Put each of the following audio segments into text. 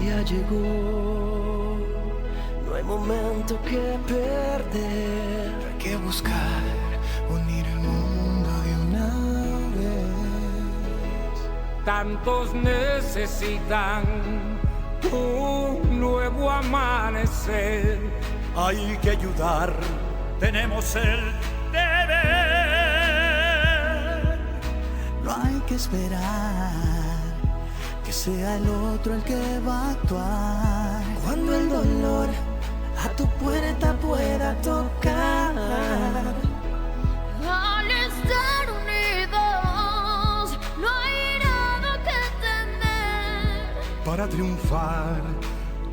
ya llegó, no hay momento que perder. Hay que buscar unir el mundo de una vez. Tantos necesitan un nuevo amanecer. Hay que ayudar, tenemos el deber. No hay que esperar que sea el otro el que va a actuar. Cuando el dolor a tu puerta pueda tocar. Al estar unidos, no hay nada que temer. Para triunfar,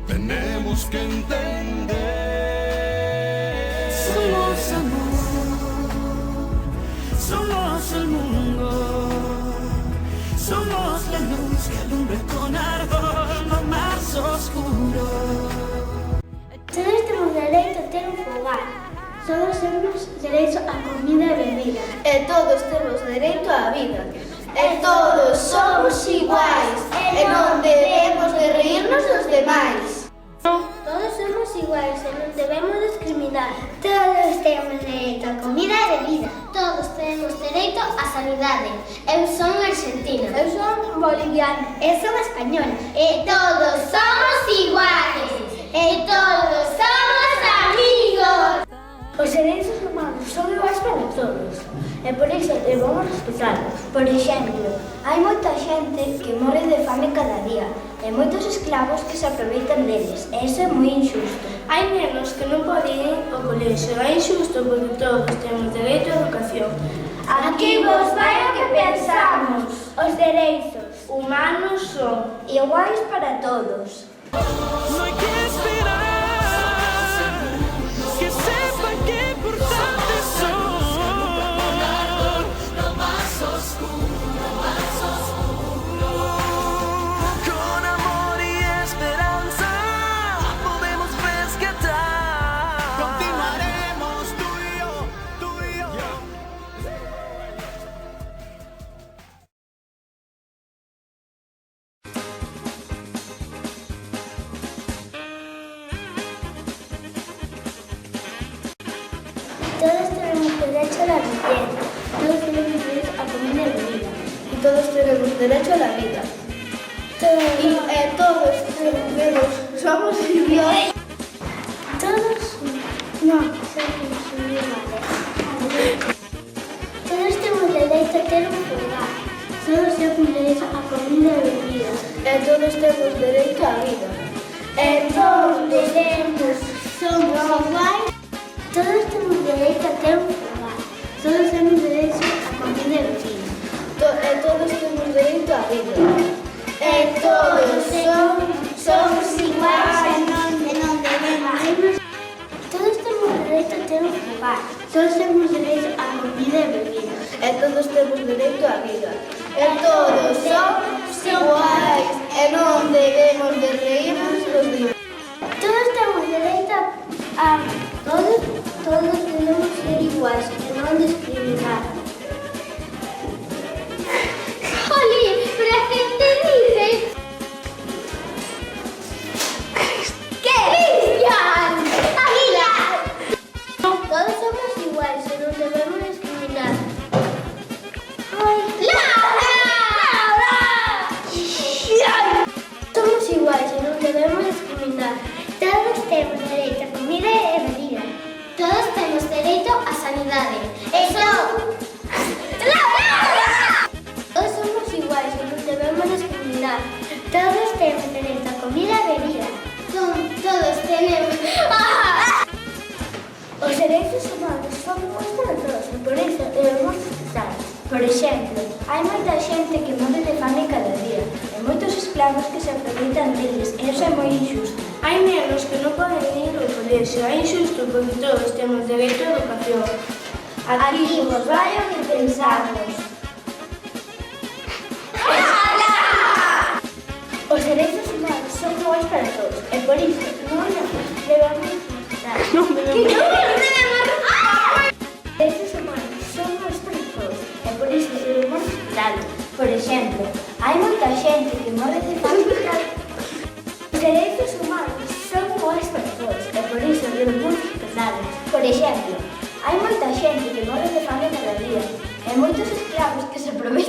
tenemos que entender. Somos amor, somos el mundo, somos la luz que alumbra con ardor lo más oscuro. Todos temos dereito a ter un fogar. Todos temos dereito a comida e bebida. E todos temos dereito á vida. E todos somos iguais. E non debemos de reírnos dos demais. Todos somos iguais e non debemos discriminar. Todos temos dereito a comida e bebida. Todos temos dereito á sanidade. Eu son argentina. Eu son boliviana. Eu son española. E todos somos iguais. E todos somos amigos. Os dereitos humanos son iguais para todos. E por iso debemos respetarlos. Por exemplo, hai moita xente que morre de fame cada día e moitos esclavos que se aproveitan deles, e iso é moi injusto. Hai nenos que non poden ir ao colexio. É injusto porque todos temos dereito á educación. Aquí vos vai o que pensamos. Os dereitos humanos son iguais para todos. No hay que esperar que sepan qué importantes son. Lo más oscuro, con amor y esperanza podemos rescatar. Continuaremos tú y yo, tú y yo. Todos tenemos derecho a la vivienda. Todos tenemos derecho a comida y bebida. E todos tenemos derecho á vida. Todos somos iguais. Todos no somos iguales. Todos temos derecho a ter un fogar. Todos temos derecho a comida e bebida. E todos temos dereito á vida. E todos Debemos, somos iguais. Todos temos dereito a ter un fogar. Todos temos derecho a comida e bebida. E todos temos dereito á vida. E todos somos iguais e non debemos. Todos temos dereito a ter un fogar. Todos temos dereito a comida e bebida. E todos temos dereito á vida. E todos somos iguais e non debemos de reírnos dos demais. Todos temos dereito a todos debemos ser iguais e non discriminar. Jolín, pero a que te dice? ¡Cristian! ¡Águila! Todos somos iguais e non debemos discriminar. Ai, Laura! Laura! Somos iguais e non debemos discriminar. Todos temos dereito a comida e bebida. Todos temos dereito a sanidade. Eso! Laura! Todos somos iguais e non debemos discriminar. Todos temos dereito a comida e bebida. Todos tenemos... Os dereitos humanos son iguais para todos e por iso debemos respetarlos. Por exemplo, hai moita xente que morre de fame cada día e moitos esclavos que se aproveitan deles e iso é moi injusto. Hai nenos que non poden ir ao colexio. É injusto porque todos temos dereito á educación. Aquí vos vai o que pensamos. Os dereitos humanos son iguais para todos e por iso non debemos respetar. Que non debemos... Os dereitos humanos son iguais para todos e por iso debemos respetarlos. Por exemplo, hai moita xente que morre de fame. Os xente que morre de fame cada día. E moitos escravos que se aproveitan